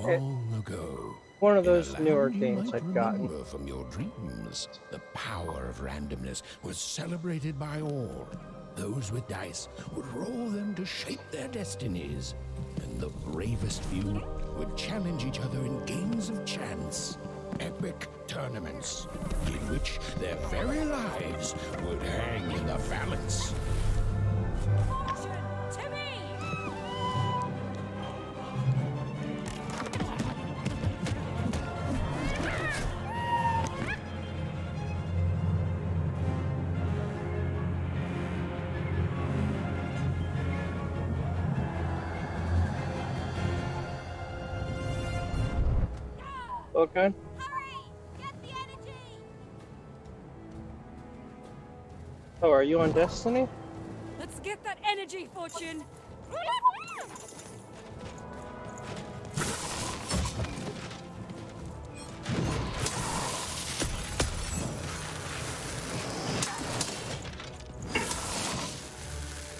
Long ago, One of in a those newer land you games might I've gotten. remember from your dreams, the power of randomness was celebrated by all. Those with dice would roll them to shape their destinies, and the bravest few would challenge each other in games of chance. Epic tournaments in which their very lives would hang in the balance. Fortune to me! Okay. Hurry! Get the energy! Oh, are you on Destiny? Let's get that energy, Fortune!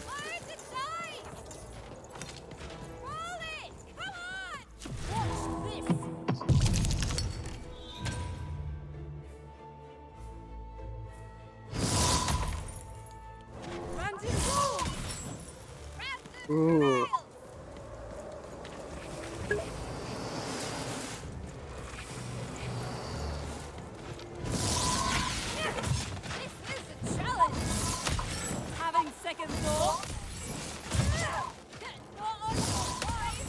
Where's it nice? Roll it! Come on! Watch this! Random rules! Ooh. This is a challenge! Having second thoughts? Not on your life!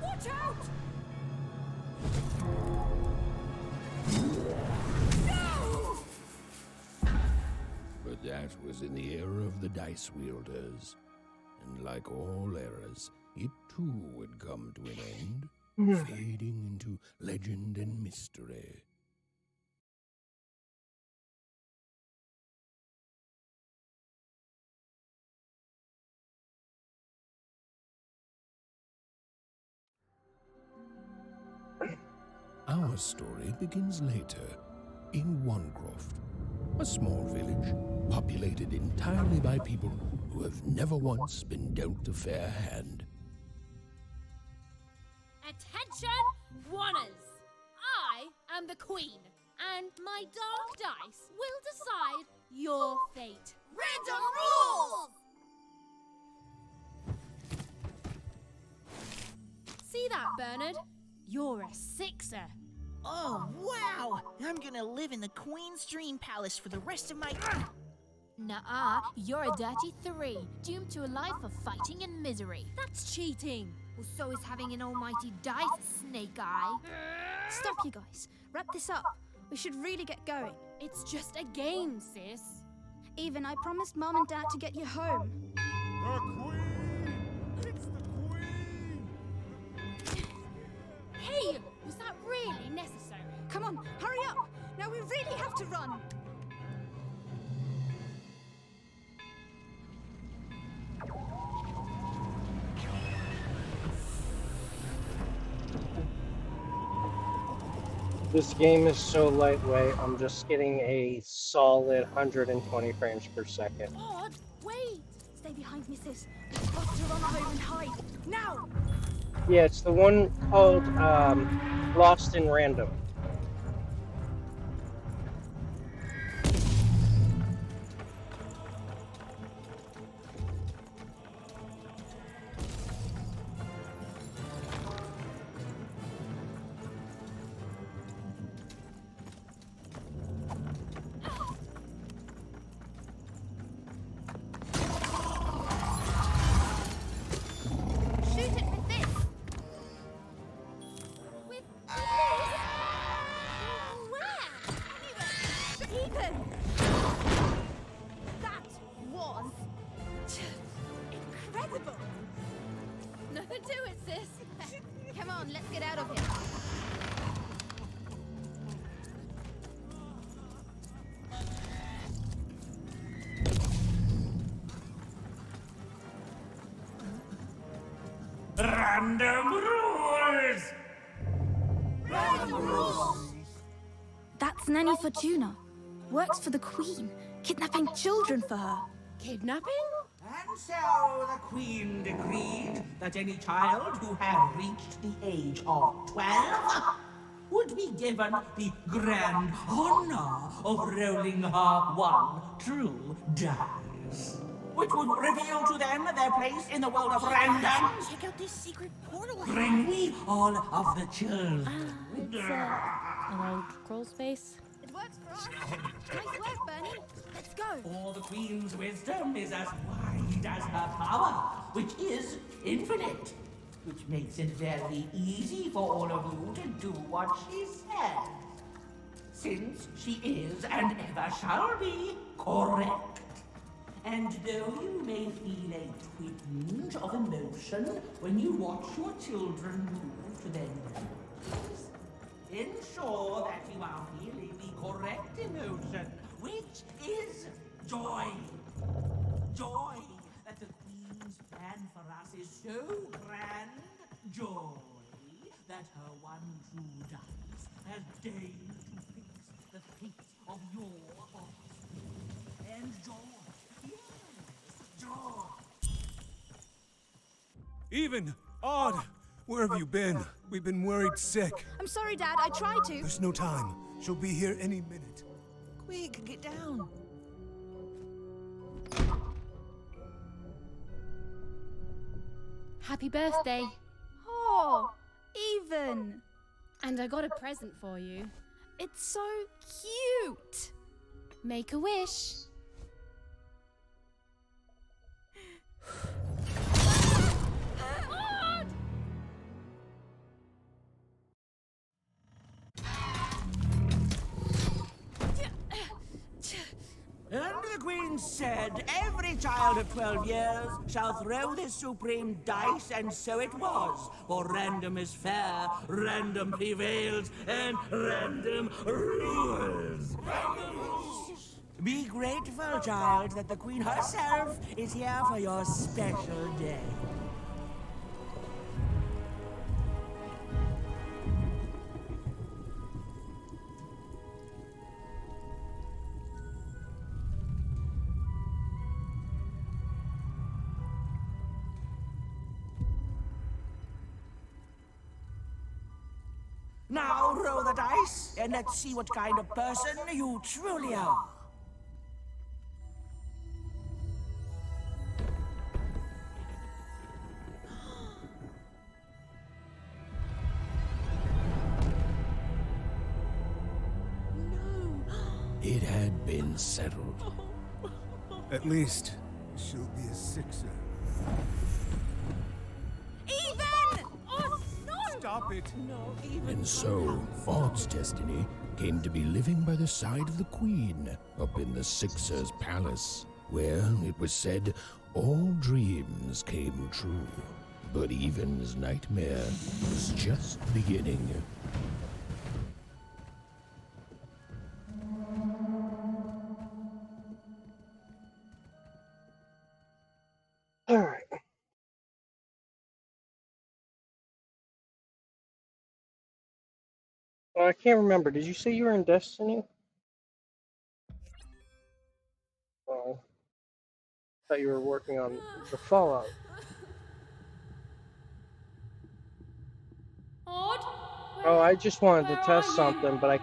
Watch out! No! But that was in the era of the dice wielders. And like all eras, it too would come to an end, fading into legend and mystery. Our story begins later, in Wanecroft, a small village populated entirely by people who have never once been dealt a fair hand. Attention, Wanners! I am the Queen, and my dark dice will decide your fate. Random rules! See that, Bernard? You're a sixer. Oh, wow! I'm gonna live in the Queen's Dream Palace for the rest of my... Nuh-uh, you're a dirty 3, doomed to a life of fighting and misery. That's cheating. Well, so is having an almighty dice, Snake Eye. Stop, you guys. Wrap this up. We should really get going. It's just a game, sis. Even, I promised Mom and Dad to get you home. The Queen! It's the Queen! Hey, was that really necessary? Come on, hurry up! Now we really have to run! This game is so lightweight, I'm just getting a solid 120 frames per second. Odd, wait! Stay behind me, sis. We've got to run home and hide. Now! Yeah, it's the one called Lost in Random. Shoot it with this! With Where? Ethan! That was... incredible! nothing to it, sis. Come on, let's get out of here. Random rules! That's Nanny Fortuna. Works for the Queen, kidnapping children for her. Kidnapping? And so the Queen decreed that any child who had reached the age of 12 would be given the grand honor of rolling her one true dice, which would reveal to them their place in the world of random. Check out this secret portal. Bring me all of the children. An old crawl space. It works for us. Nice work, Bernie. Let's go. For the Queen's wisdom is as wide as her power, which is infinite. Which makes it very easy for all of you to do what she says. Since she is and ever shall be correct. And though you may feel a twinge of emotion when you watch your children move to their knees, ensure that you are feeling the correct emotion, which is joy. Joy that the Queen's plan for us is so grand. Joy that her one true dice has deigned to fix the fate of your offspring. And joy, yes, joy. Even! Odd! Where have you been? We've been worried sick. I'm sorry, Dad. I tried to. There's no time. She'll be here any minute. Quick, get down. Happy birthday. Oh, even. And I got a present for you. It's so cute. Make a wish. And the Queen said, every child of 12 years shall throw this supreme dice, and so it was. For random is fair, random prevails, and random rules. Random rules. Be grateful, child, that the Queen herself is here for your special day. Now roll the dice, and let's see what kind of person you truly are. It had been settled. At least, she'll be a sixer. Even! Oh, no! Stop it! And so, Odd's destiny came to be living by the side of the Queen up in the Sixer's palace, where, it was said, all dreams came true. But Even's nightmare was just beginning. All right. Well, I can't remember. Did you say you were in Destiny? Oh, I thought you were working on the Fallout. Odd? Oh, I just wanted to test something, but I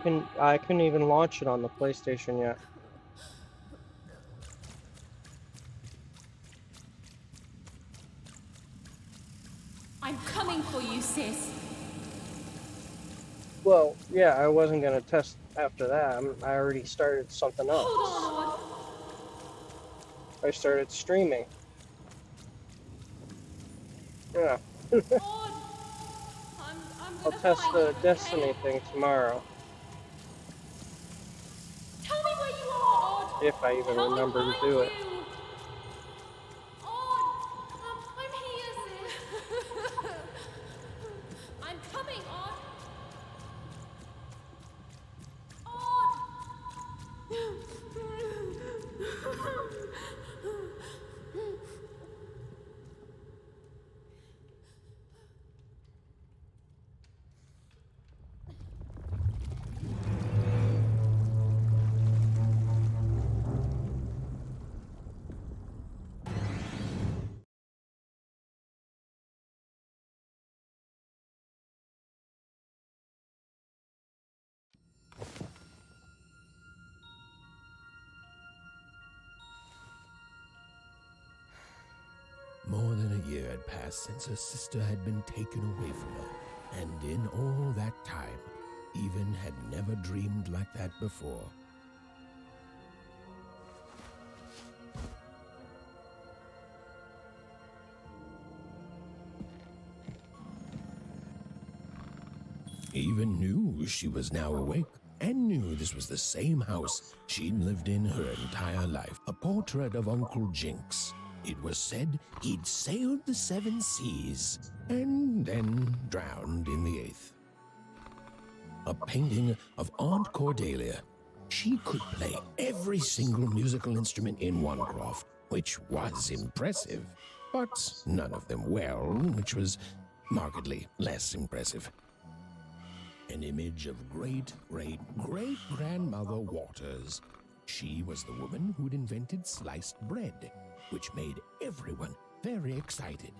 couldn't even launch it on the PlayStation yet. I'm coming for you, sis. Well, yeah, I wasn't gonna test after that. I already started something else. Hold on, Odd. I started streaming. Yeah. Odd. I'm I'll gonna test find the you, okay? Destiny thing tomorrow, Tell me where you are, Odd. if I even Tell me remember to where do it. you- Odd, I'm here, sis. I'm coming, Odd. Odd. had passed since her sister had been taken away from her, and in all that time, Even had never dreamed like that before. Even knew she was now awake, and knew this was the same house she'd lived in her entire life. A portrait of Uncle Jinx. It was said he'd sailed the 7 seas and then drowned in the 8th. A painting of Aunt Cordelia. She could play every single musical instrument in Wanecroft, which was impressive, but none of them well, which was markedly less impressive. An image of great-great-great-grandmother Waters. She was the woman who'd invented sliced bread, which made everyone very excited.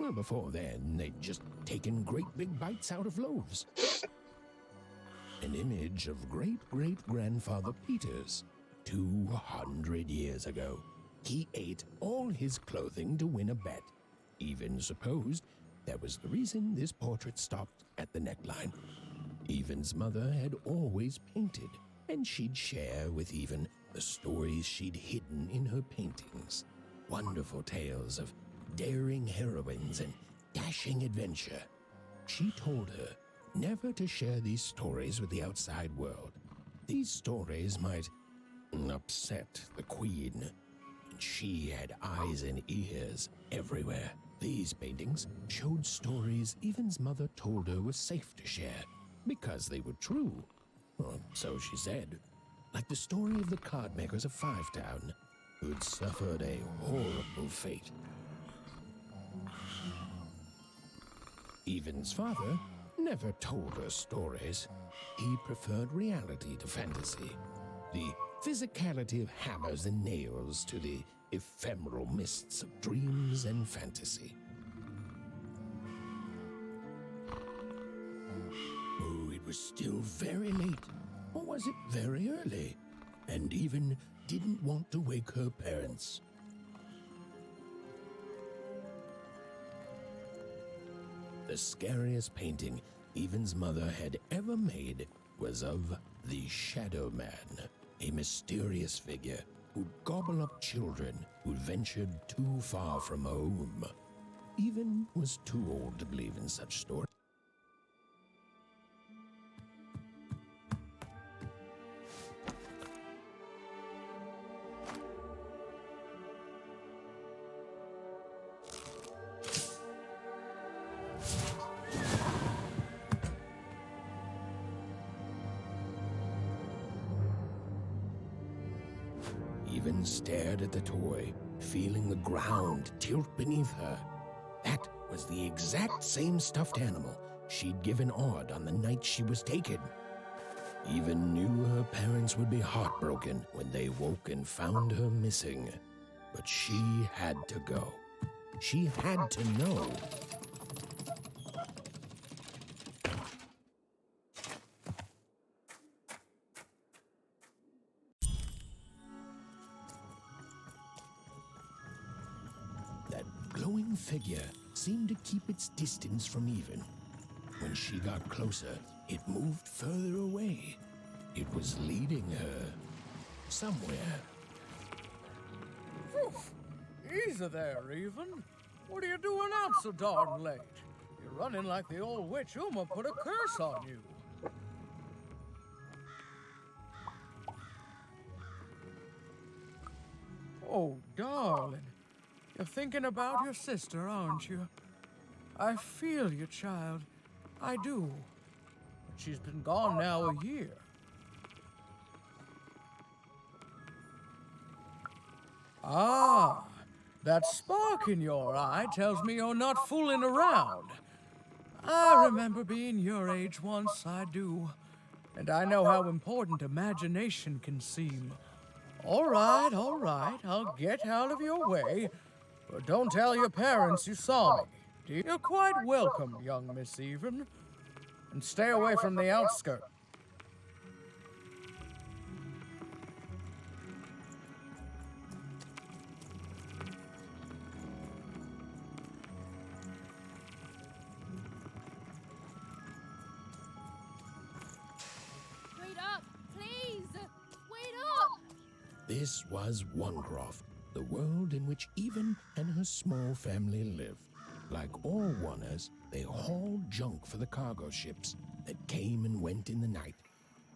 Well, before then, they'd just taken great big bites out of loaves. An image of great-great-grandfather Peters. 200 years ago, he ate all his clothing to win a bet. Even supposed that was the reason this portrait stopped at the neckline. Even's mother had always painted, and she'd share with Even the stories she'd hidden in her paintings. Wonderful tales of daring heroines and dashing adventure. She told her never to share these stories with the outside world. These stories might upset the Queen, and she had eyes and ears everywhere. These paintings showed stories Even's mother told her was safe to share, because they were true. Or so she said. Like the story of the cardmakers of Fivetown, who'd suffered a horrible fate. Even's father never told her stories. He preferred reality to fantasy. The physicality of hammers and nails to the ephemeral mists of dreams and fantasy. It was still very late, or was it very early? And Even didn't want to wake her parents. The scariest painting Even's mother had ever made was of the Shadow Man, a mysterious figure who'd gobble up children who'd ventured too far from home. Even was too old to believe in such stories. Even stared at the toy, feeling the ground tilt beneath her. That was the exact same stuffed animal she'd given Odd on the night she was taken. Even knew her parents would be heartbroken when they woke and found her missing. But she had to go. She had to know. Glowing figure seemed to keep its distance from Even. When she got closer, it moved further away. It was leading her somewhere. Oof. Easy there, Even. What are you doing out so darn late? You're running like the old witch Uma put a curse on you. Oh, darling. You're thinking about your sister, aren't you? I feel you, child. I do. But she's been gone now a year. Ah, that spark in your eye tells me you're not fooling around. I remember being your age once, I do. And I know how important imagination can seem. All right, I'll get out of your way. But don't tell your parents you saw me. You're quite welcome, young Miss Even. And stay away from the outskirts. up, please. Wait up. This was Onecroft, the world in which Even and her small family lived. Like all Oners, they hauled junk for the cargo ships that came and went in the night.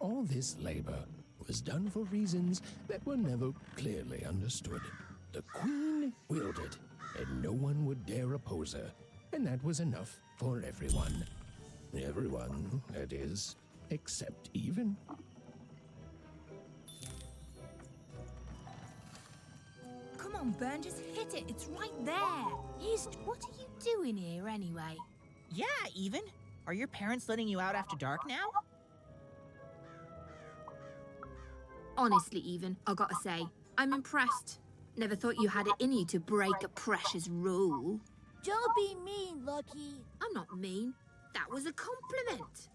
All this labor was done for reasons that were never clearly understood. The Queen willed it, and no one would dare oppose her, and that was enough for everyone. Everyone, that is, except Even. Come on, Burn, just hit it. It's right there. What are you doing here anyway? Yeah, Even. Are your parents letting you out after dark now? Honestly, Even, I gotta say, I'm impressed. Never thought you had it in you to break a precious rule. Don't be mean, Lucky. I'm not mean. That was a compliment.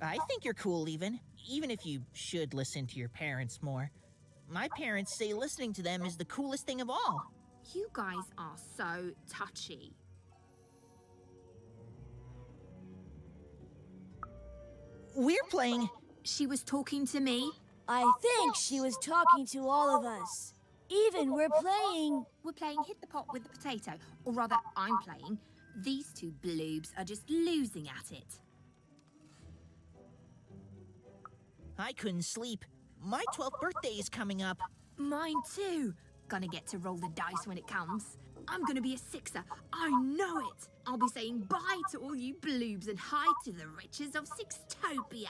I think you're cool, even if you should listen to your parents more. My parents say listening to them is the coolest thing of all. You guys are so touchy. We're playing... She was talking to me. I think she was talking to all of us. Even we're playing... We're playing Hit the Pot with the Potato. Or rather, I'm playing. These two bloobs are just losing at it. I couldn't sleep. My 12th birthday is coming up. Mine too. Gonna get to roll the dice when it comes. I'm gonna be a sixer. I know it. I'll be saying bye to all you bloobs and hi to the riches of Sixtopia.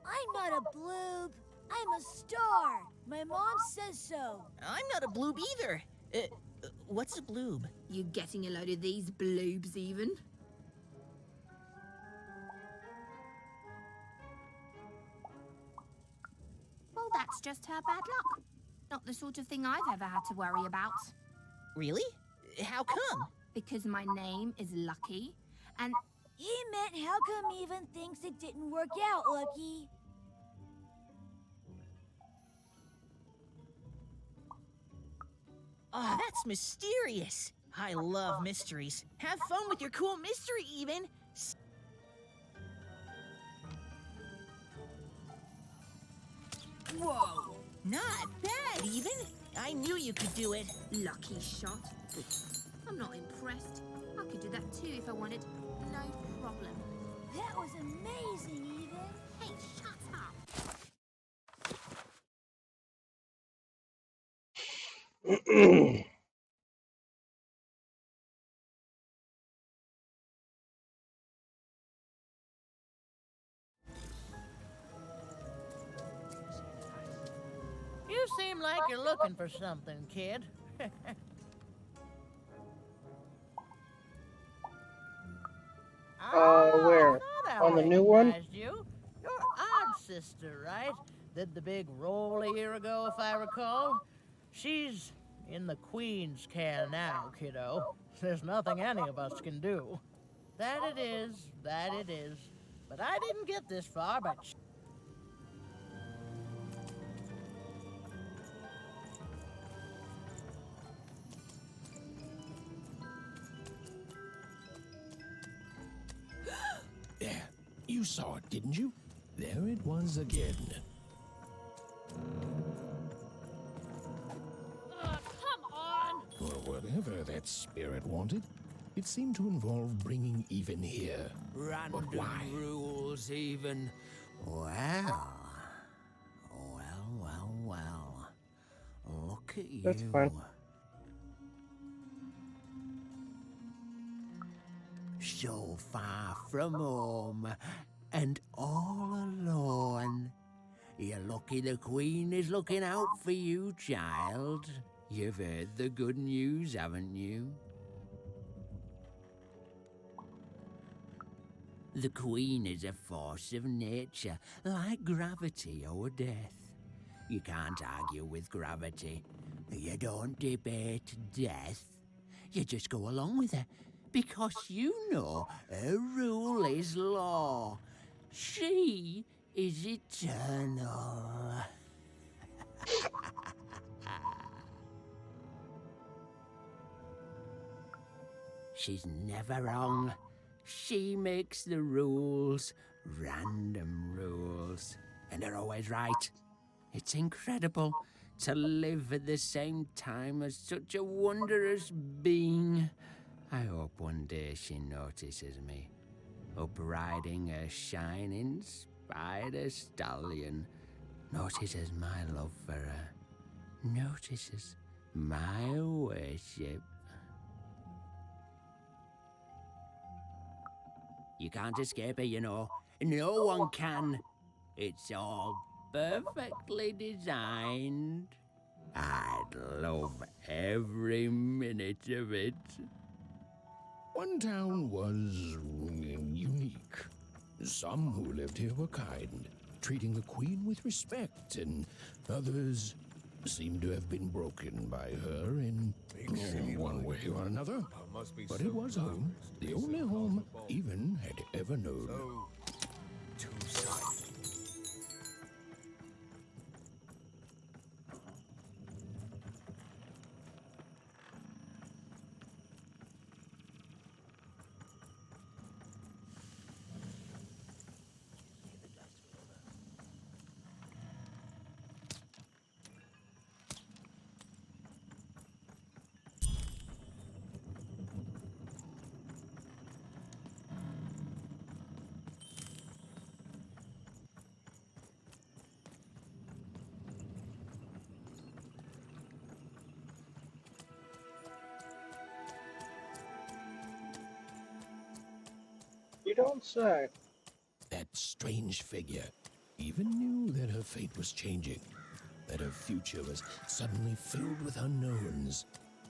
I'm not a bloob. I'm a star. My mom says so. I'm not a bloob either. What's a bloob? You getting a load of these bloobs, Even? Well, that's just her bad luck. Not the sort of thing I've ever had to worry about. Really? How come? Because my name is Lucky, and... He meant how come Even thinks it didn't work out, Lucky? Oh, that's mysterious. I love mysteries. Have fun with your cool mystery, Even. Whoa, not bad, Even. I knew you could do it. Lucky shot. I'm not impressed. I could do that too if I wanted. No problem. That was amazing, Even. Hey, shut up. You seem like you're looking for something, kid. Where? On the new one? You. Your odd sister, right? Did the big roll a year ago, if I recall. She's in the Queen's care now, kiddo. There's nothing any of us can do. That it is. But I didn't get this far, but... There, you saw it, didn't you? There it was again. Come on! Well, whatever that spirit wanted, it seemed to involve bringing Even here. Random But why? rules, Even. Well. Look at you. That's fine. So far from home and all alone. You're lucky the Queen is looking out for you, child. You've heard the good news, haven't you? The Queen is a force of nature, like gravity or death. You can't argue with gravity. You don't debate death. You just go along with her, because you know her rule is law. She is eternal. She's never wrong. She makes the rules, random rules. and they're always right. It's incredible to live at the same time as such a wondrous being. I hope one day she notices me, up riding a shining spider stallion, notices my love for her, notices my worship. You can't escape it, you know. No one can. It's all perfectly designed. I'd love every minute of it. One town was unique. Some who lived here were kind, treating the queen with respect, and others seemed to have been broken by her in one way or another. But it was home, the only home Even had ever known. Two-sided. You don't say. That strange figure even knew that her fate was changing, that her future was suddenly filled with unknowns.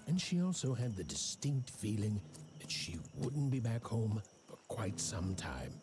And she also had the distinct feeling that she wouldn't be back home for quite some time.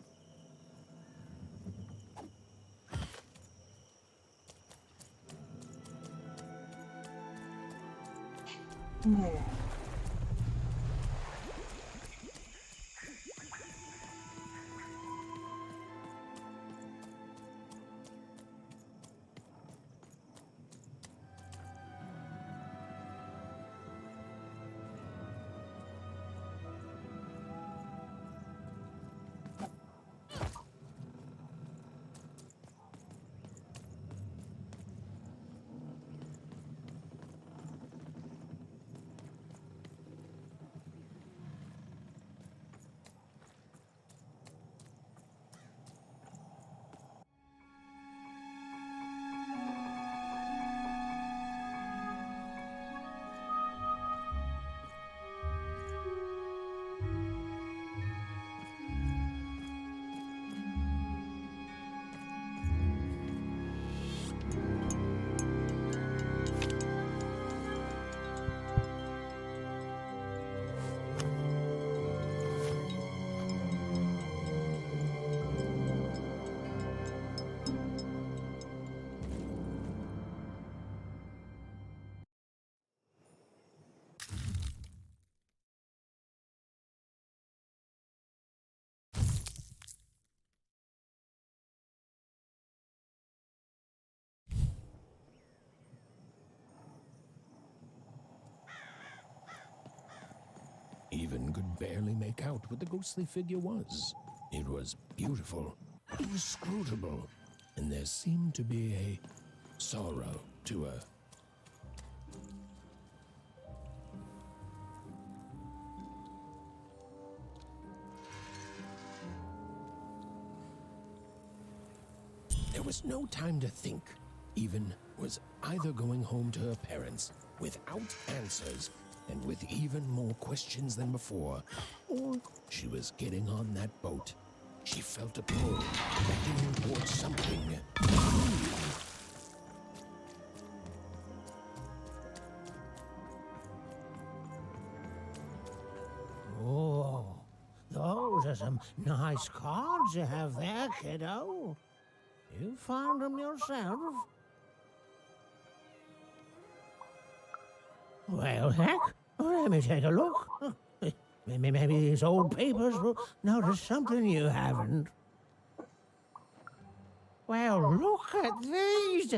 Even could barely make out what the ghostly figure was. It was beautiful, inscrutable, and there seemed to be a sorrow to her. There was no time to think. Even was either going home to her parents without answers and with even more questions than before, or she was getting on that boat. She felt a pull, beckoning towards something. Oh, those are some nice cards you have there, kiddo. You found them yourself? Well, heck, let me take a look. Maybe these old papers will notice something you haven't. Well, look at these.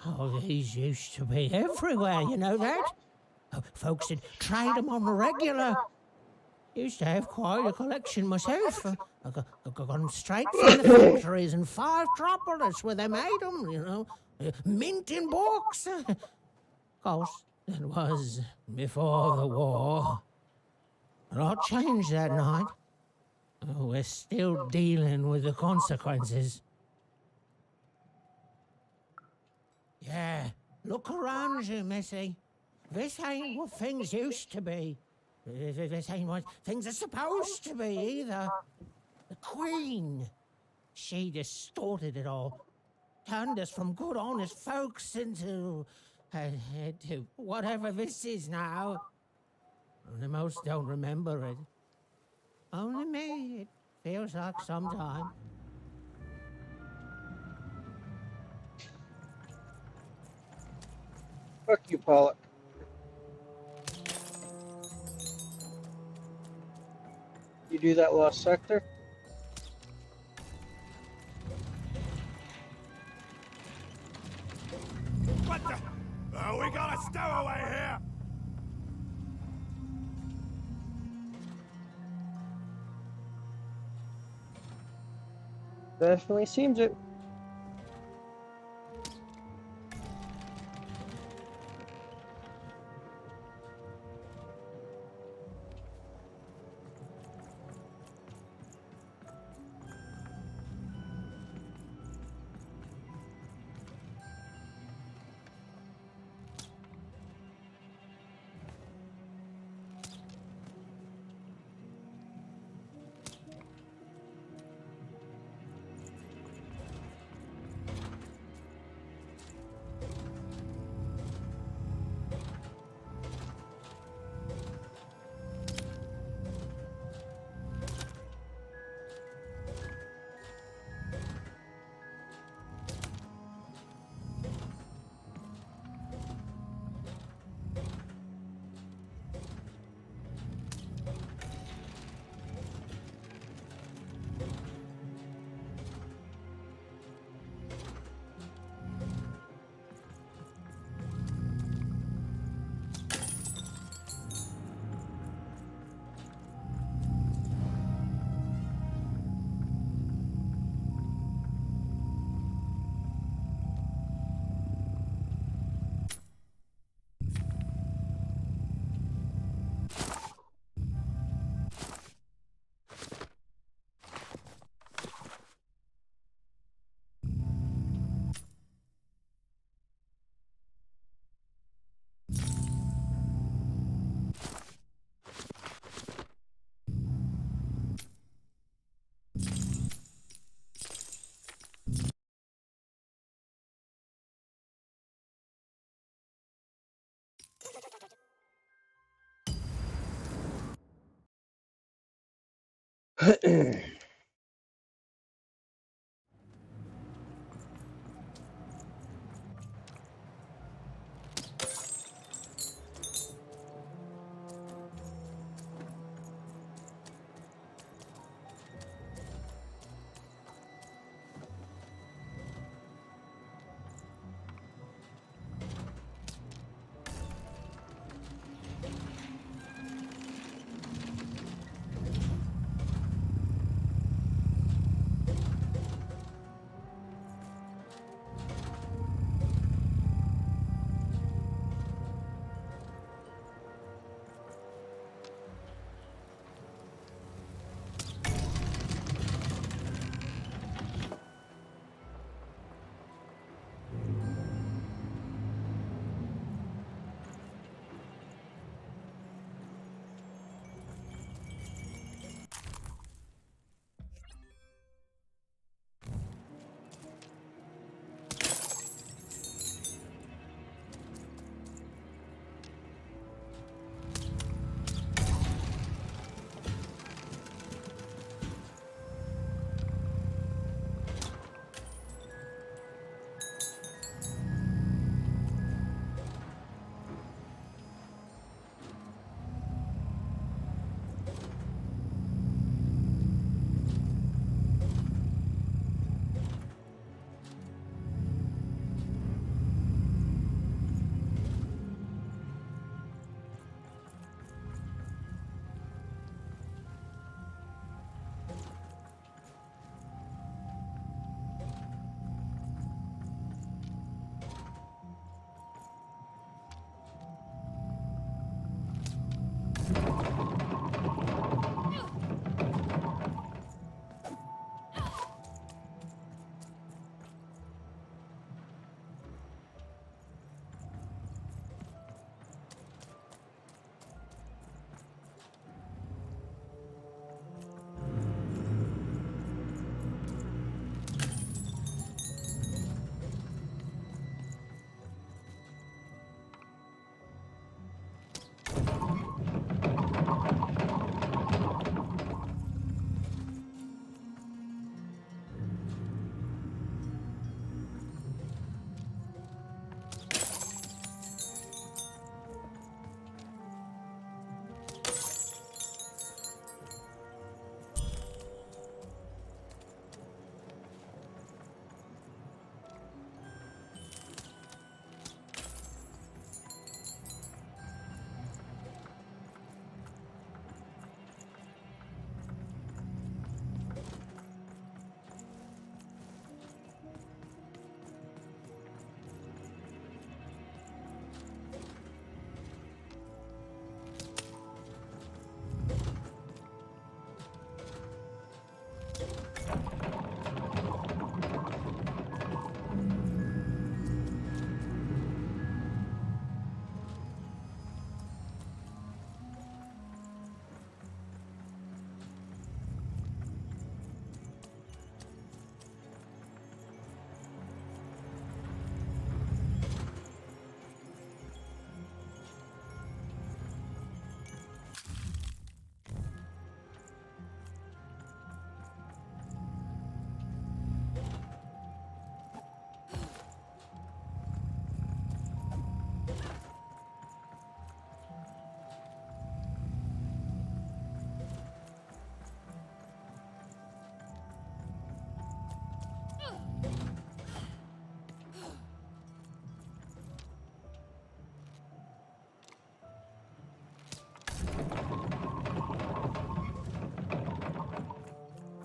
Oh, these used to be everywhere, you know that? Oh, folks would trade them on the regular. Used to have quite a collection myself. I got them straight from the factories and 5 droplets where they made them, you know. Mint in books. Of course, that was before the war. A lot changed that night. We're still dealing with the consequences. Yeah, look around you, Missy. This ain't what things used to be. This ain't what things are supposed to be, either. The Queen, she distorted it all. Turned us from good, honest folks into whatever this is now. The most don't remember it. Only me, it feels like some time. Fuck you, Pollock. You do that lost sector? What the? Oh, we got a stowaway here! Definitely seems it.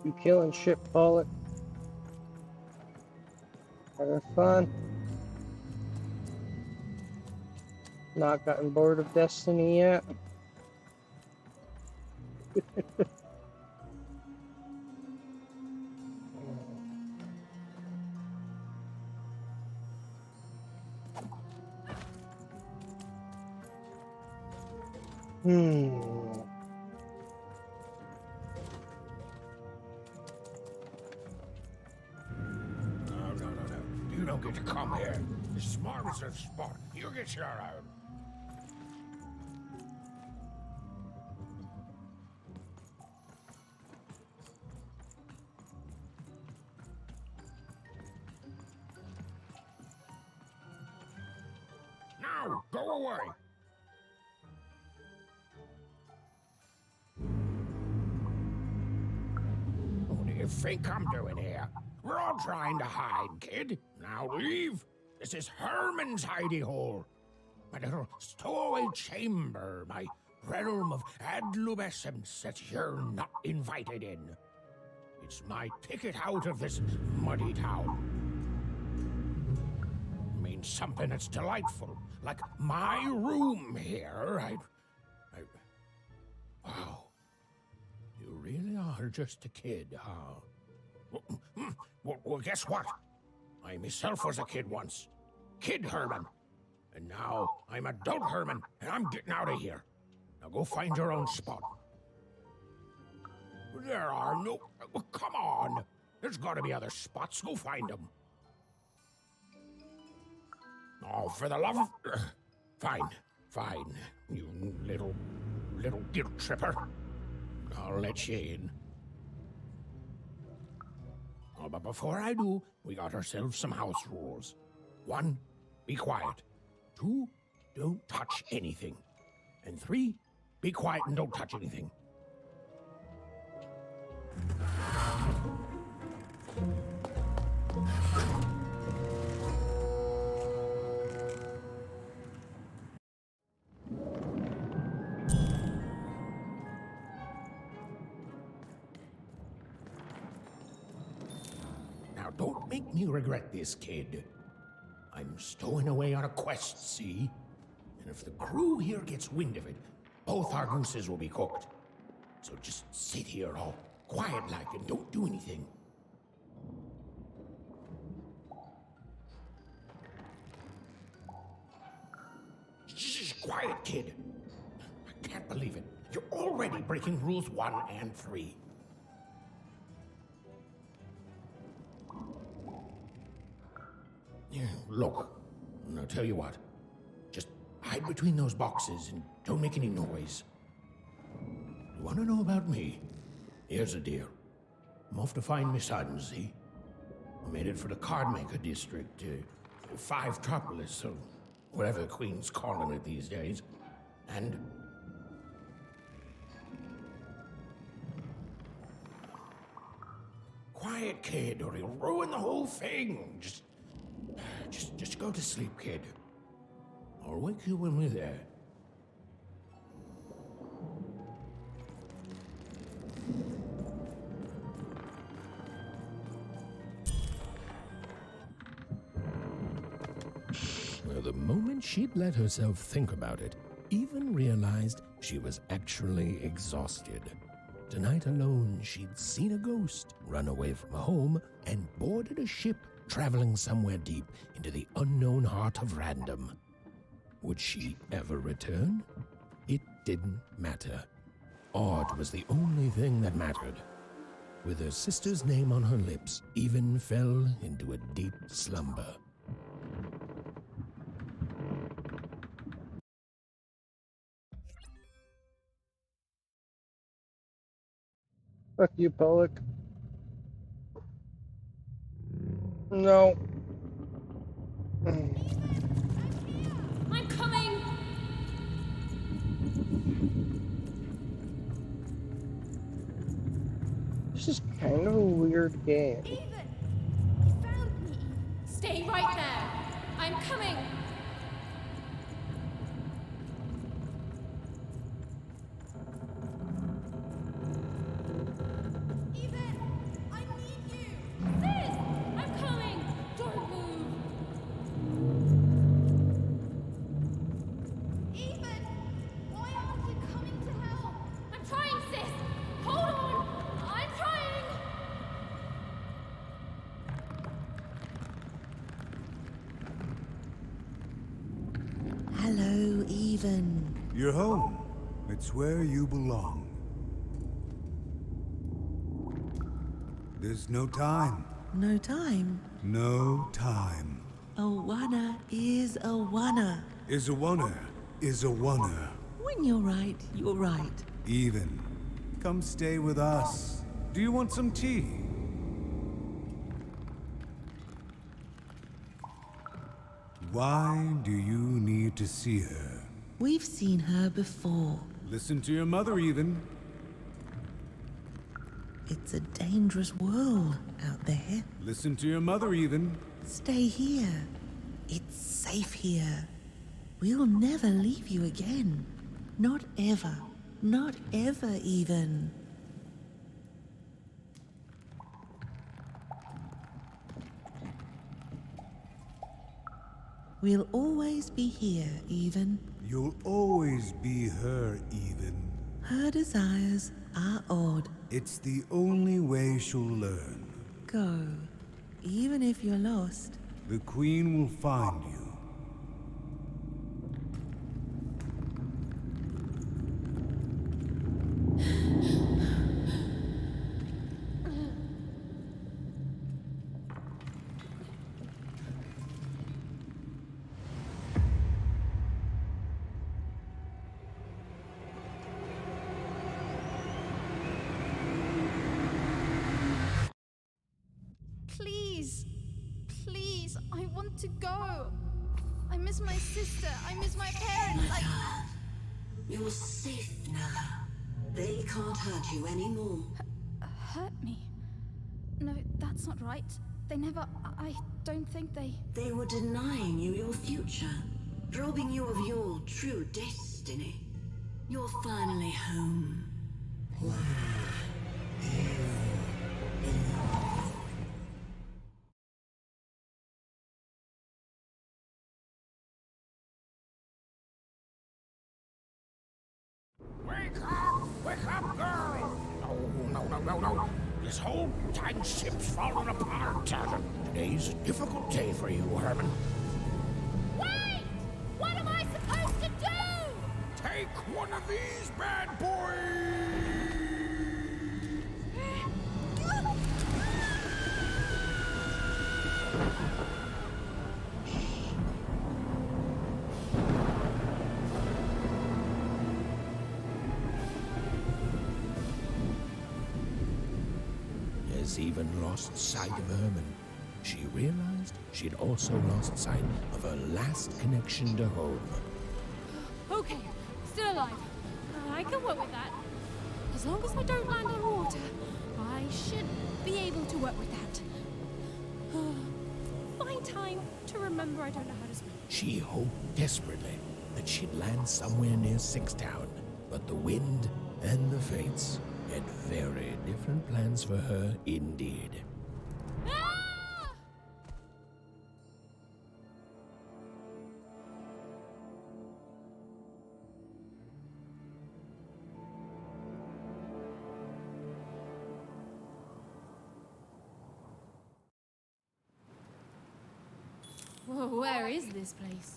You killing shit, Pollock? Having fun? Not gotten bored of Destiny yet? Hmm. No. You don't get to come here. This is my reserved spot. You get your own. Now, go away. What do you think I'm doing here? We're all trying to hide, kid. Now leave. This is Herman's hidey hole. My little stowaway chamber, my realm of adlubescence that you're not invited in. It's my ticket out of this muddy town. It means something that's delightful, like my room here. Wow. You really are just a kid, huh? Well, guess what? I myself was a kid once. Kid Herman. And now I'm adult Herman, and I'm getting out of here. Now go find your own spot. There are no... Well, come on. There's got to be other spots. Go find them. Oh, for the love of... Fine. You little guilt tripper. I'll let you in. Oh, but before I do, we got ourselves some house rules. 1, be quiet. 2, don't touch anything. And 3, be quiet and don't touch anything. Now, don't make me regret this, kid. I'm stowing away on a quest, see? And if the crew here gets wind of it, both our gooses will be cooked. So just sit here all quiet-like and don't do anything. Shh, quiet, kid. I can't believe it. You're already breaking rules 1 and 3. Yeah, look, I'll tell you what. Just hide between those boxes and don't make any noise. You want to know about me? Here's a deal. I'm off to find my son, see? I'm headed for the Cardmaker district, 5-tropolis, or whatever the Queen's calling it these days. And... Quiet, kid, or you'll ruin the whole thing. Just go to sleep, kid. I'll wake you when we're there. Well, the moment she'd let herself think about it, even realized she was actually exhausted. Tonight alone, she'd seen a ghost, run away from home, and boarded a ship traveling somewhere deep into the unknown heart of random. Would she ever return? It didn't matter. Odd was the only thing that mattered. With her sister's name on her lips, Even fell into a deep slumber. Fuck you, Pollock. No. I'm coming! This is kind of a weird game. Even! You found me! Stay right there! I'm coming! Even! even. You're home. It's where you belong. There's no time. No time. No time. A wanna is a wanna. Is a oneer. Is a oneer. When you're right, you're right. Even. Come stay with us. Do you want some tea? Why do you need to see her? We've seen her before. Listen to your mother, Even. It's a dangerous world out there. Listen to your mother, Even. Stay here. It's safe here. We'll never leave you again. Not ever. Not ever, even. We'll always be here, even. You'll always be her, Even. Her desires are odd. It's the only way she'll learn. Go. Even if you're lost. The Queen will find you. Please. Please, I want to go. I miss my sister. I miss my parents. You're safe now. They can't hurt you anymore. Hurt me? No, that's not right. They never... I don't think they... They were denying you your future, robbing you of your true destiny. You're finally home. Wake up, girl! No. This whole time ship's falling apart. Today's a difficult day for you, Herman. Wait! What am I supposed to do? Take one of these bad boys! Has even lost sight of Herman. She realized she'd also lost sight of her last connection to home. Okay, still alive. I can work with that. As long as I don't land on water, I should be able to work with that. Find time to remember I don't know how to swim. She hoped desperately that she'd land somewhere near Sixtown, but the wind and the fates had very different plans for her indeed. Whoa, where is this place?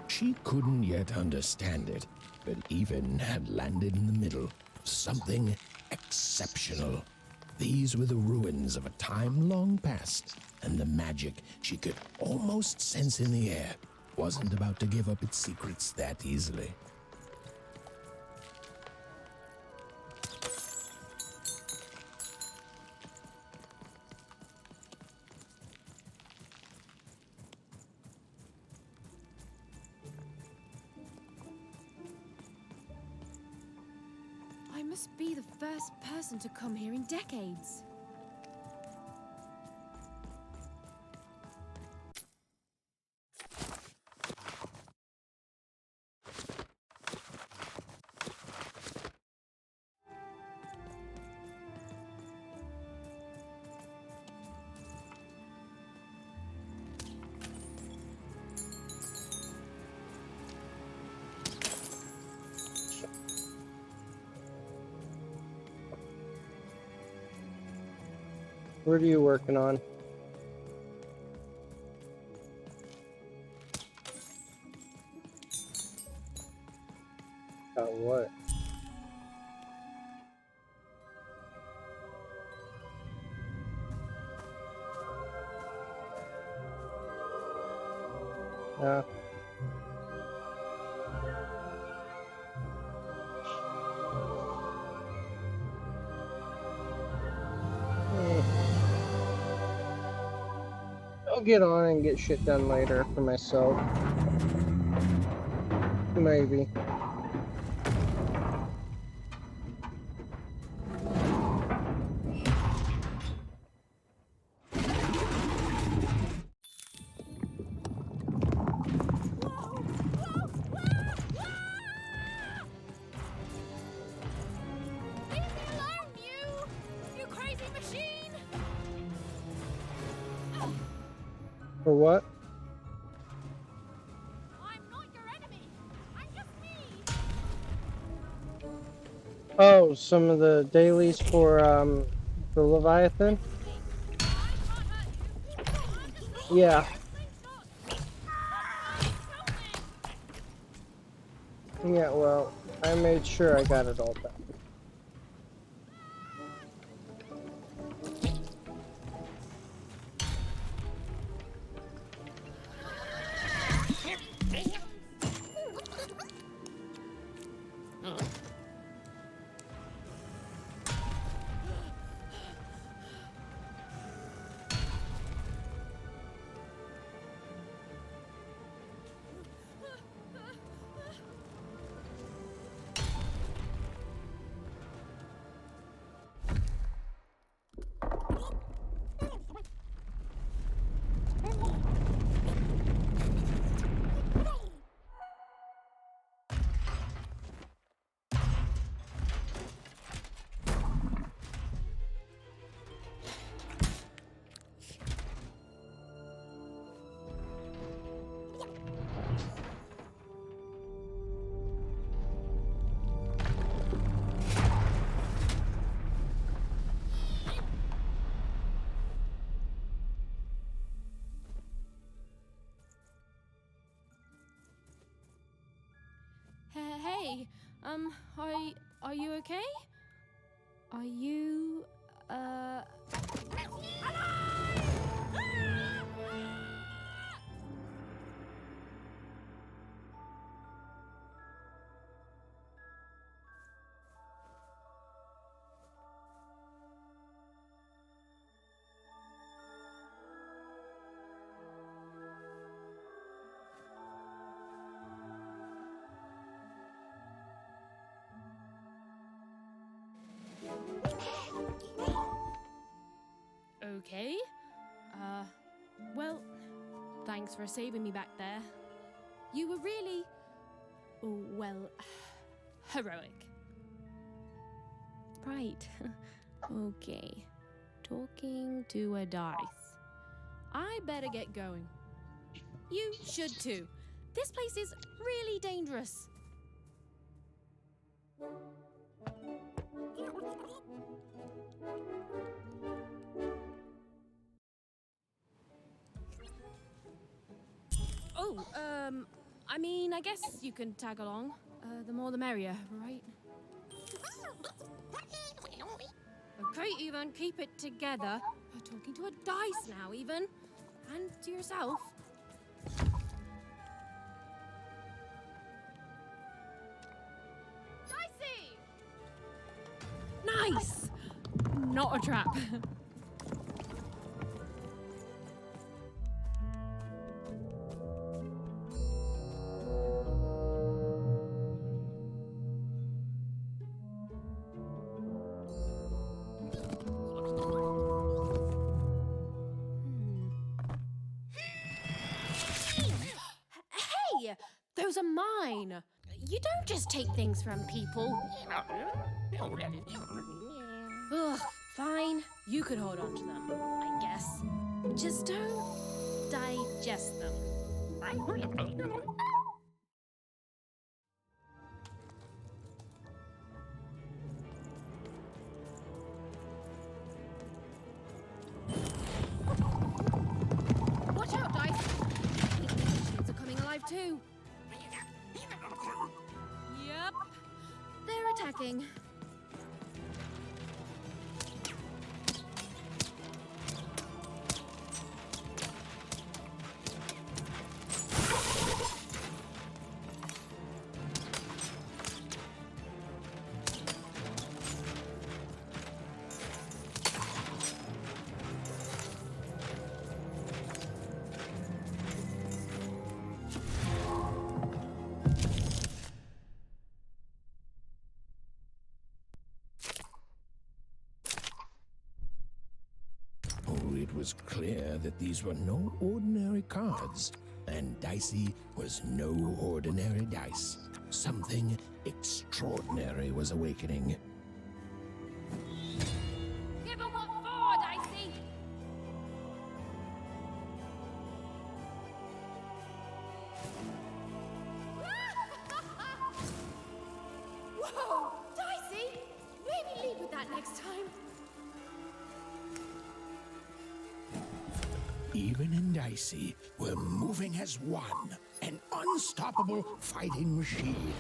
She couldn't yet understand it, but Even had landed in the middle of something exceptional. These were the ruins of a time long past, and the magic she could almost sense in the air wasn't about to give up its secrets that easily. I must be the first person to come here in decades. What are you working on? Got what? Yeah. I'll get on and get shit done later for myself. Maybe. Leave me alone, you! You crazy machine! For what? I'm not your enemy. I'm just me. Oh, some of the dailies for the Leviathan? Yeah. Yeah, well, I made sure I got it all done. Hey, are you okay? Are you, okay? Well, thanks for saving me back there. You were really, well, heroic. Right. Okay. Talking to a dice. I better get going. You should too. This place is really dangerous. Oh, I mean, I guess you can tag along. The more the merrier, right? Okay, Ethan, keep it together. You're talking to a dice now, Ethan. And to yourself. Dicey! Nice! Not a trap. Hey! Those are mine! You don't just take things from people. Ugh, fine. You could hold on to them, I guess. Just don't digest them. nerve-wracking. Oh, it was clear that these were no ordinary cards, and Dicey was no ordinary dice. Something extraordinary was awakening. Give 'em what for, Dicey! Whoa! Dicey! Maybe lead with that next time. Even and Dicey were moving as one, an unstoppable fighting machine.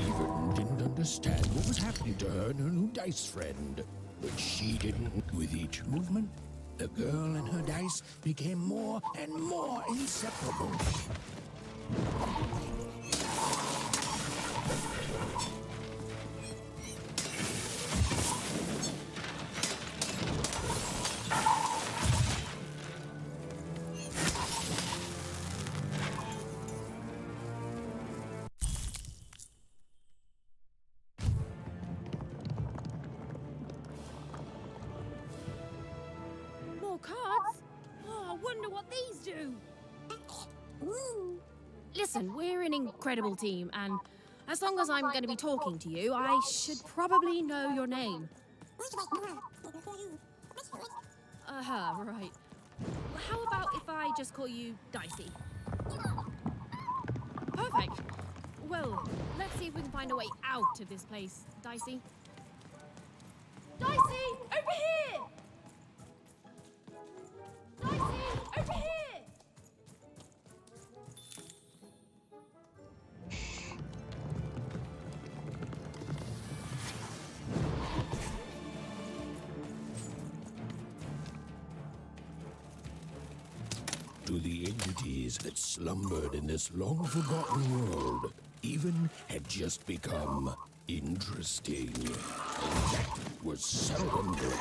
Even didn't understand what was happening to her and her new dice friend. But she didn't. With each movement, the girl and her dice became more and more inseparable. More cards? Oh, I wonder what these do. Listen, we're an incredible team, and as long as I'm going to be talking to you, I should probably know your name. Right. How about if I just call you Dicey? Perfect. Well, let's see if we can find a way out of this place, Dicey. Dicey, over here! Dicey, over here! To the entities that slumbered in this long-forgotten world, even had just become interesting. And that was seldom good.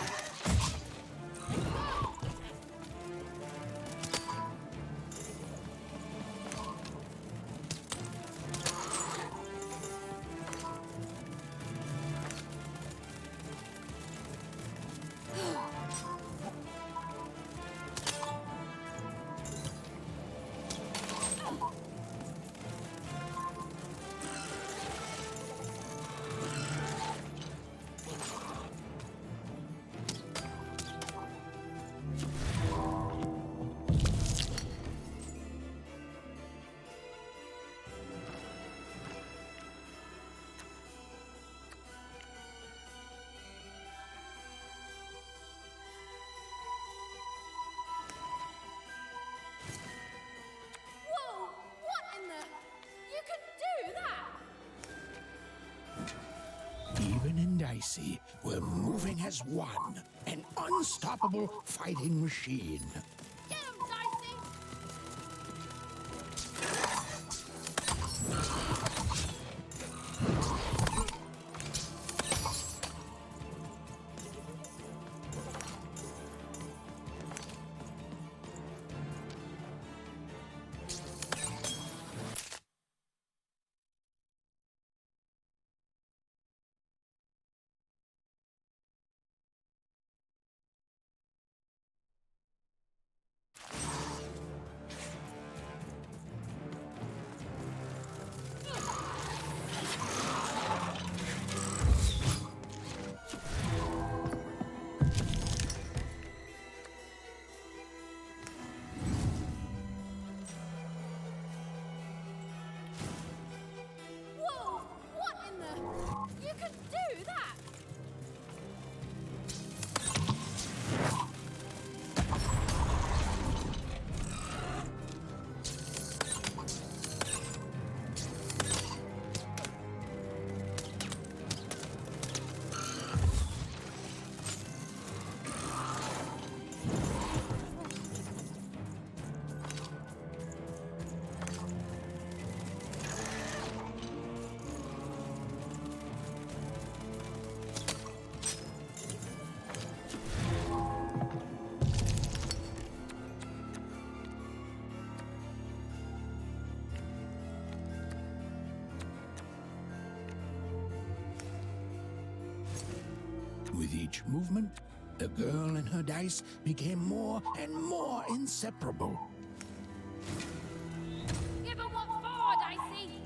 Whoa! What in the... You can do that! Even and Dicey were moving as one, an unstoppable fighting machine. Get him, Dicey! With each movement, the girl and her dice became more and more inseparable. Give 'em what for, Dicey!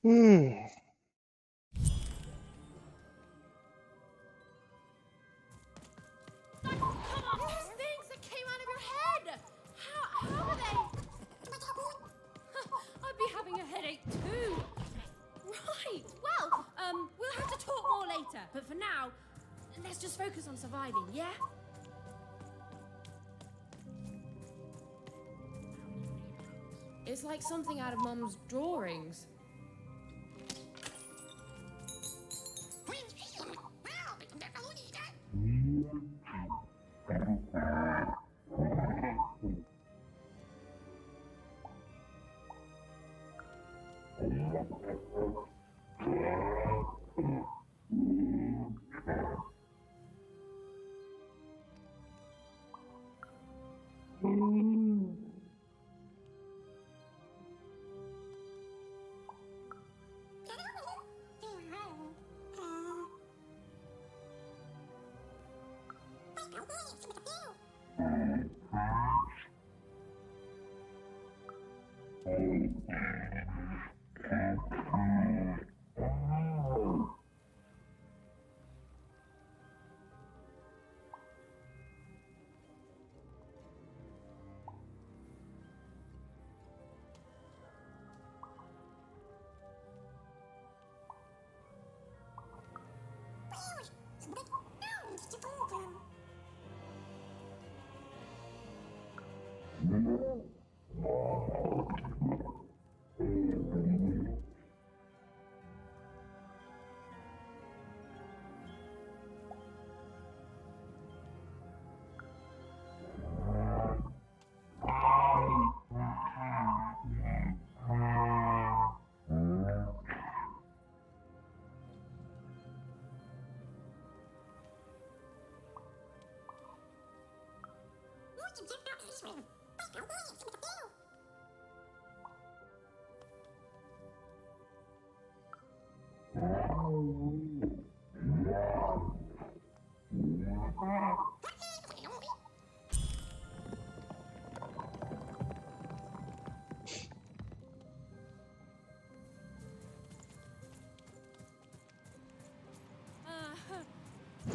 Come on, those things that came out of your head! How are they? I'd be having a headache too. Right, well, we'll have to talk more later. But for now, let's just focus on surviving, yeah? It's like something out of Mum's drawings.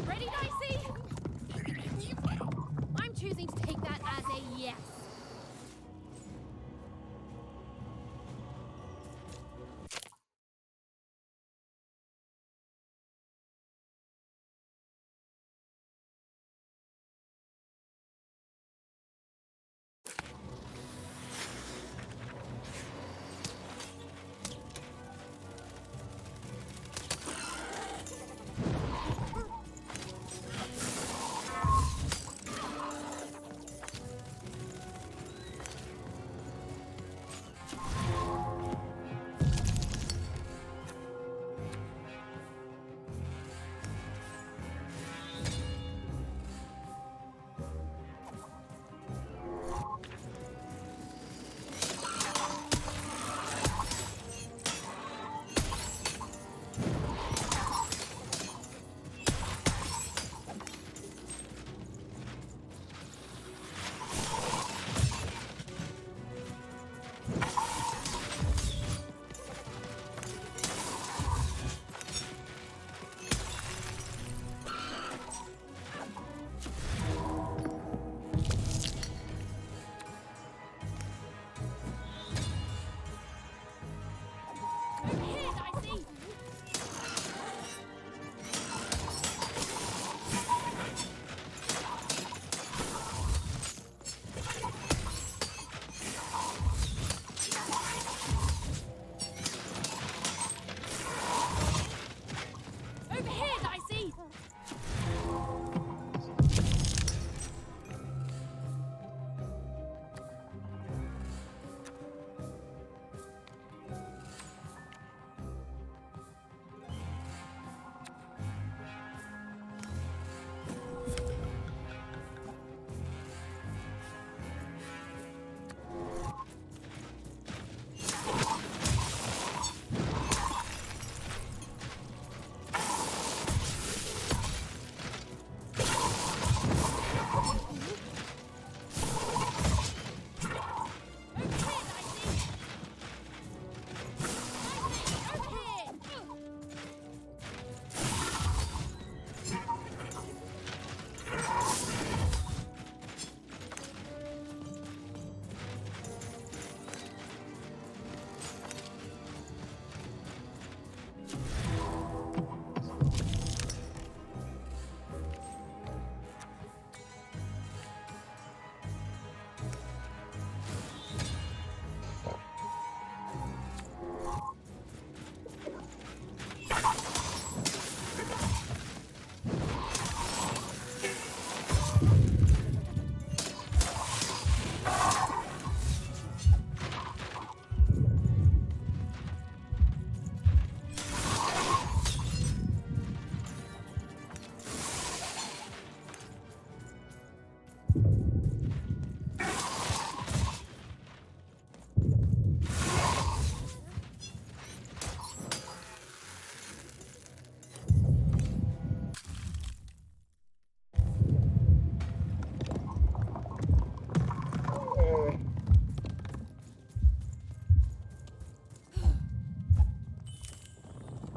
Ready, Dicey? I'm choosing to take that as a yes.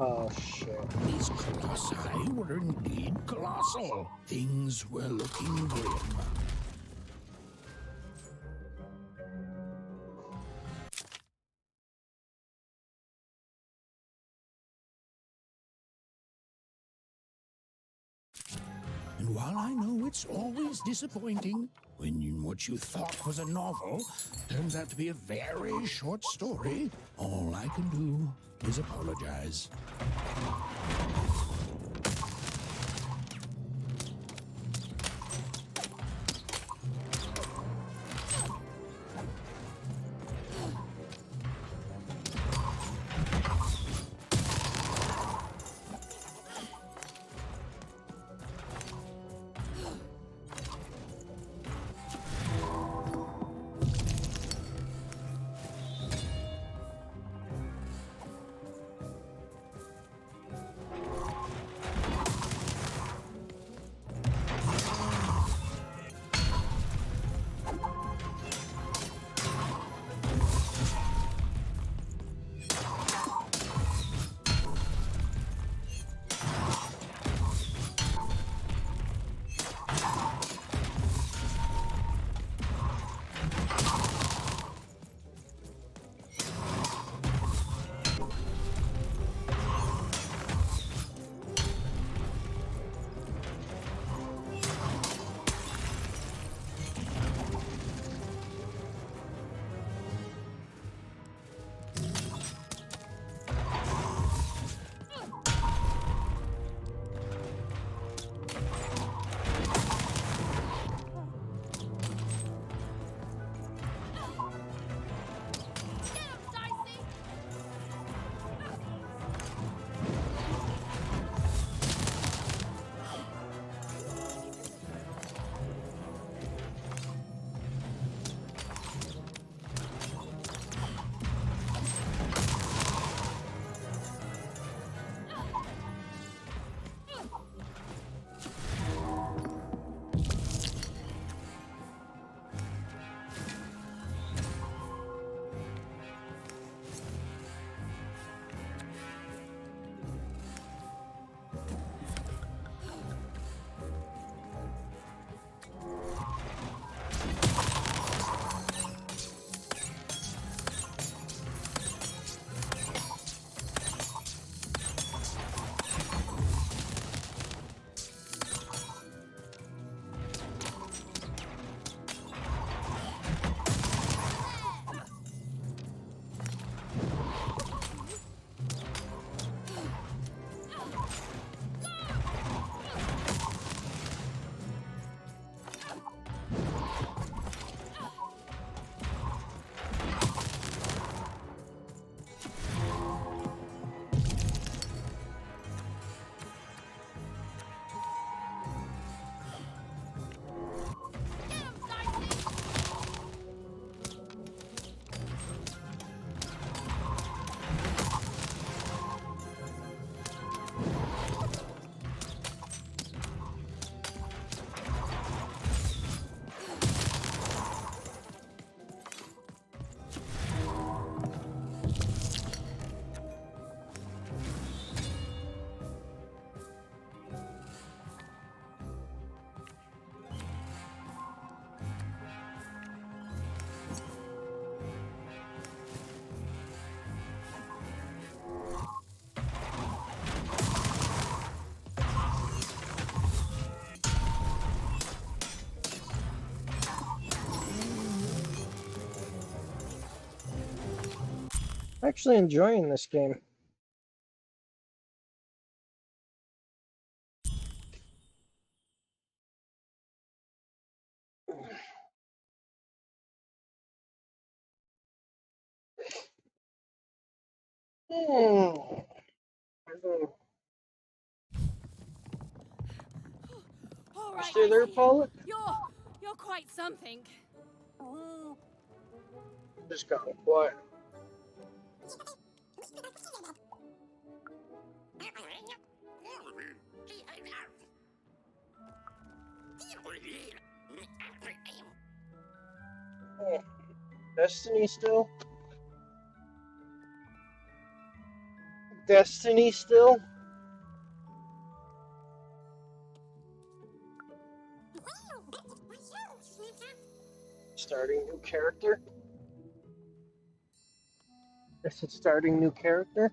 Oh, shit. These colossi were indeed colossal. Things were looking grim. And while I know it's always disappointing when what you thought was a novel turns out to be a very short story, all I can do is apologize. Actually enjoying this game. All You right, stay there, Dicey. Paula? You're quite something. Just got quiet. Destiny still? Destiny still? Starting new character? Is it starting new character?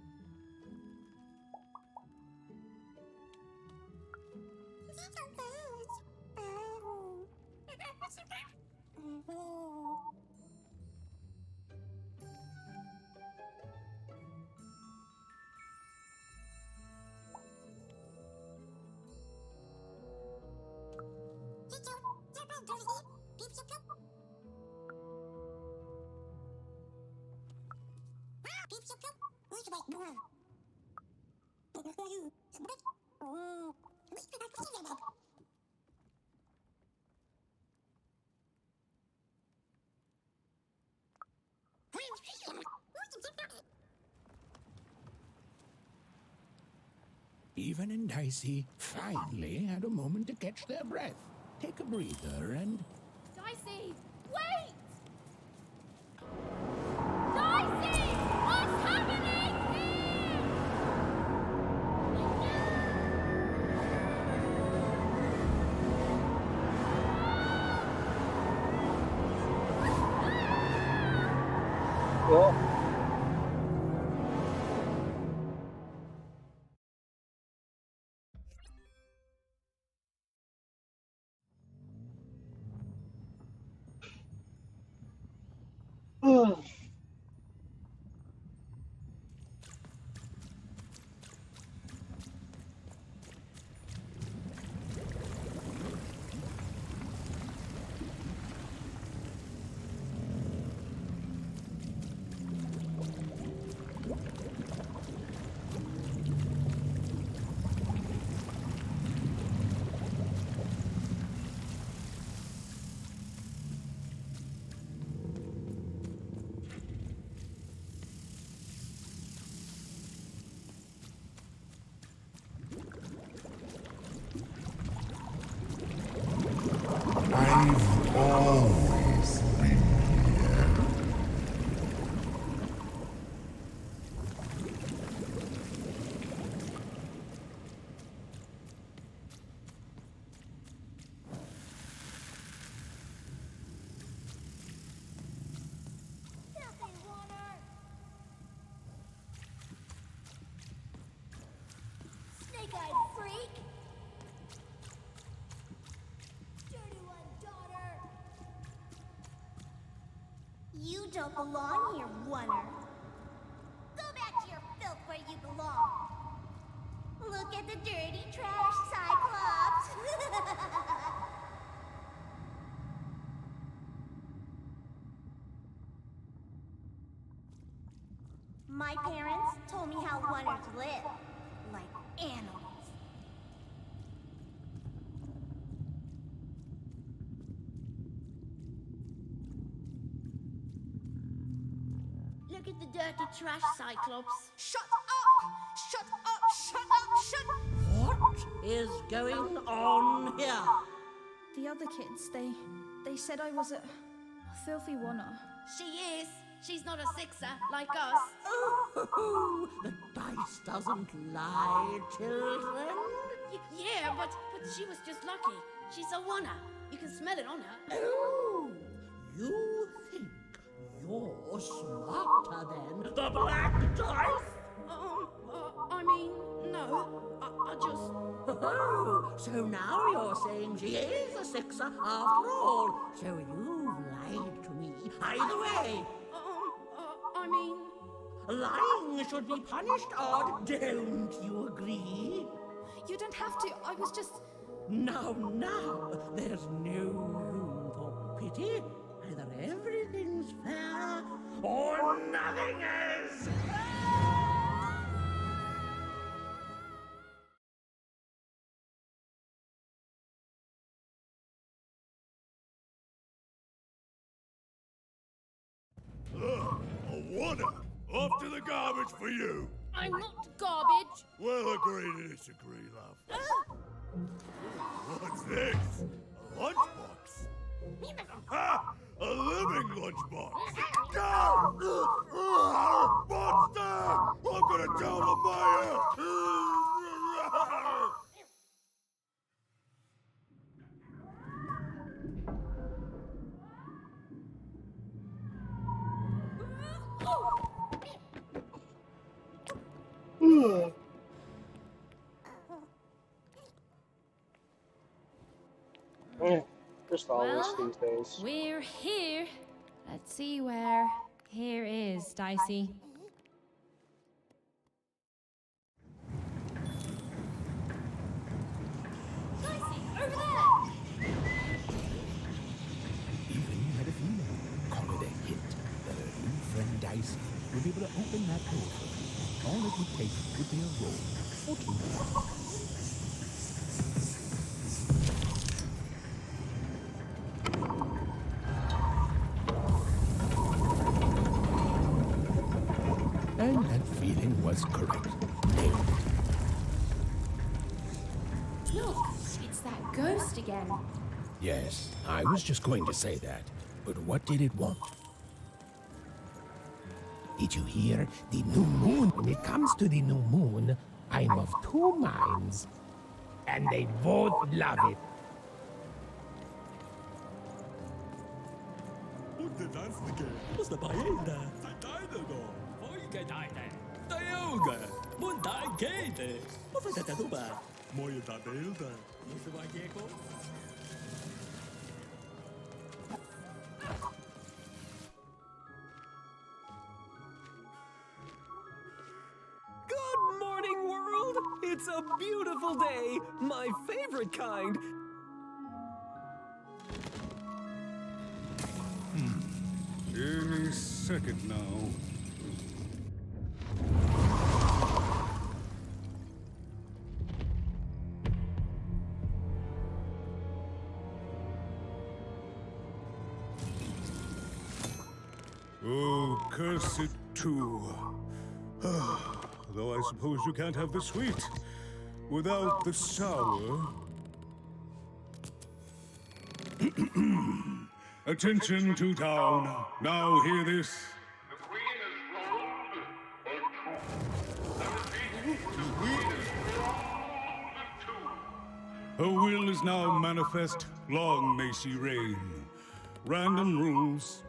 Even and Dicey finally had a moment to catch their breath, take a breather, and... Dicey, wait! Dicey! What's happening Cool. I've always been here. Snake-eyed freak! Dirty one, daughter! You don't belong here, Oner. Go back to your filth where you belong. Look at the dirty trash, Cyclops! My parents told me how Oners live, like animals. Look at the dirty trash, Cyclops. Shut up! Shut up! Shut up! Shut... What is going on here? The other kids, they said I was a filthy Oner. She is. She's not a sixer like us. Oh, the dice doesn't lie, children. Yeah, but she was just lucky. She's a Oner. You can smell it on her. Oh, you think you're smarter than the black dice? I mean, no. I just... Oh, so now you're saying she is a sixer after all. So you've lied to me. Either way. I mean... Lying should be punished, Odd. Don't you agree? You don't have to. I was just... Now, there's no room for pity. Either everything's fair or nothing is. A Oner! Off to the garbage for you! I'm not garbage. We'll agree to disagree, love. What's this? A lunchbox? Ha! A living lunchbox! Go! Monster! I'm gonna tell them my Just always Well, these days. we're here. Let's see where here is, Dicey. Dicey, over there! Even had a feeling, call it a hint, that her new friend Dicey would be able to open that door for her. All it would take would be a roll or two. And that feeling was correct. Nailed it. Look, it's that ghost again. Yes, I was just going to say that. But what did it want? Did you hear? The new moon. When it comes to the new moon, I'm of two minds. And they both love it. Måste bara gilda. Säg då. Oj, gajde. Dayoga. Munta gajde. Varför sätter du bara? Moja da delta. Måste vara geko. Good morning, world! It's a beautiful day, my favorite kind. Any second now. Oh, curse it too. Though I suppose you can't have the sweet without the sour. Attention to town. Now hear this. Her will is now manifest. Long may she reign. Random rules.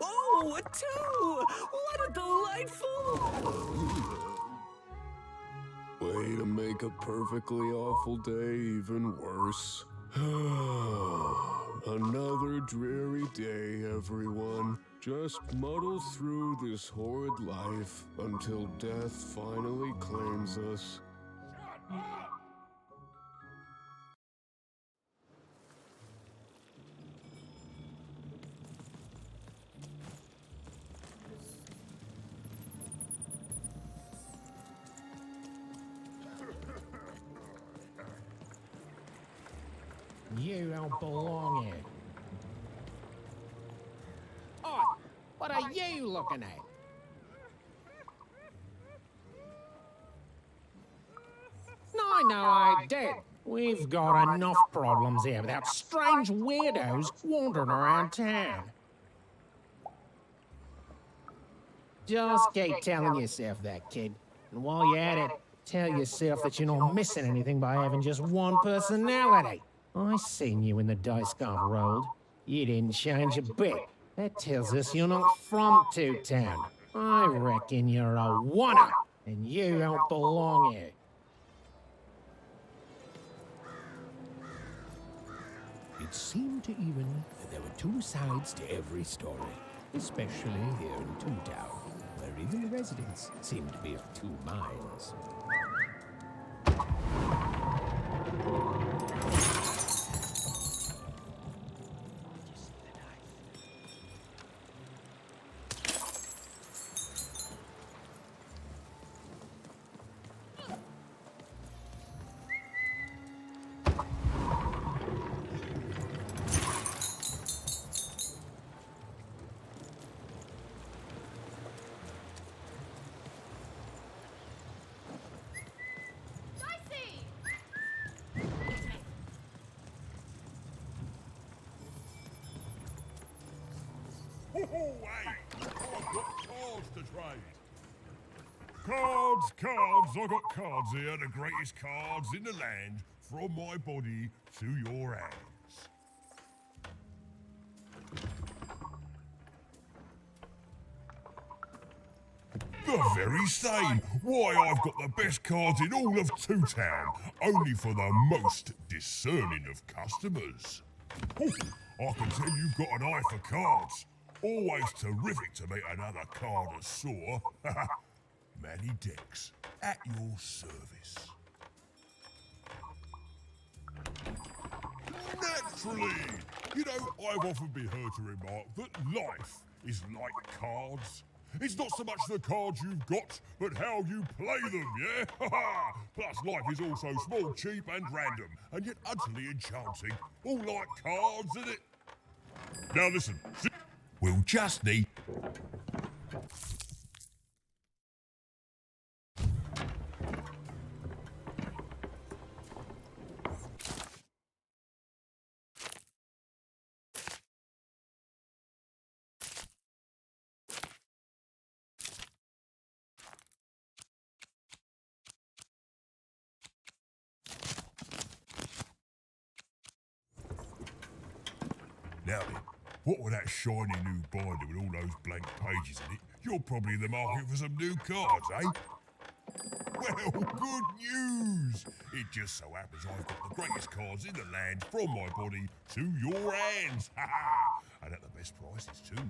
Oh, a two! What a delightful... Way to make a perfectly awful day even worse. Another dreary day, everyone. Just muddle through this horrid life until death finally claims us. You don't belong here. Oh, what are you looking at? No, I did. We've got enough problems here without strange weirdos wandering around town. Just keep telling yourself that, kid. And while you're at it, tell yourself that you're not missing anything by having just one personality. I seen you when the dice got rolled. You didn't change a bit. That tells us you're not from Two Town. I reckon you're a one-up, and you don't belong here. It seemed to even that there were two sides to every story, especially here in Two Town, where even the residents seemed to be of two minds. Cards, I got cards here, the greatest cards in the land, from my body to your hands. The very same. Why, I've got the best cards in all of Two Town, only for the most discerning of customers. Oh, I can tell you've got an eye for cards. Always terrific to meet another connoisseur. Matty Dex, at your service. Naturally! You know, I've often been heard to remark that life is like cards. It's not so much the cards you've got, but how you play them, yeah? Plus, life is also small, cheap, and random, and yet utterly enchanting. All like cards, isn't it? Now listen, we'll just need... Now then, what with that shiny new binder with all those blank pages in it, you're probably in the market for some new cards, eh? Well, good news! It just so happens I've got the greatest cards in the land from my body to your hands. Ha ha! And at the best prices too.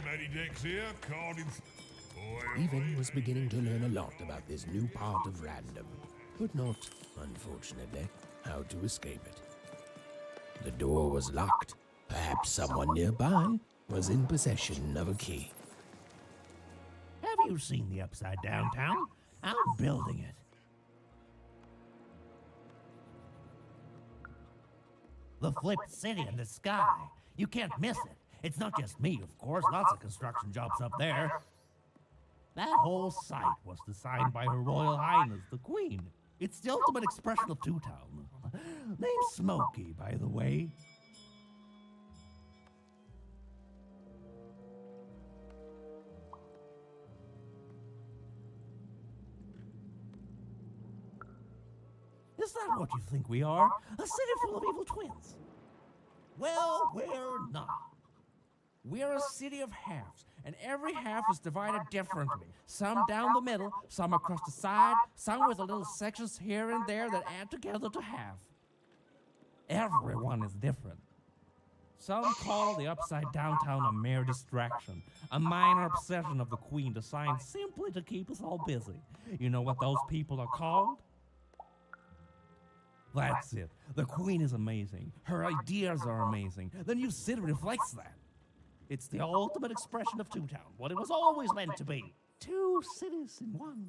Matty Dex here, card in... Even was beginning to learn a lot about this new part of random, but not, unfortunately, how to escape it. The door was locked. Perhaps someone nearby was in possession of a key. Have you seen the Upside Downtown? I'm building it. The flipped city in the sky. You can't miss it. It's not just me, of course. Lots of construction jobs up there. That whole site was designed by Her Royal Highness, the Queen. It's the ultimate expression of Two Town. Name's Smokey, by the way. Is that what you think we are? A city full of evil twins? Well, we're not. We're a city of halves, and every half is divided differently. Some down the middle, some across the side, some with little sections here and there that add together to half. Everyone is different. Some call the Upside Downtown a mere distraction, a minor obsession of the Queen designed simply to keep us all busy. You know what those people are called? That's it. The Queen is amazing. Her ideas are amazing. The new city reflects that. It's the ultimate expression of Two Town, what it was always meant to be. Two cities in one.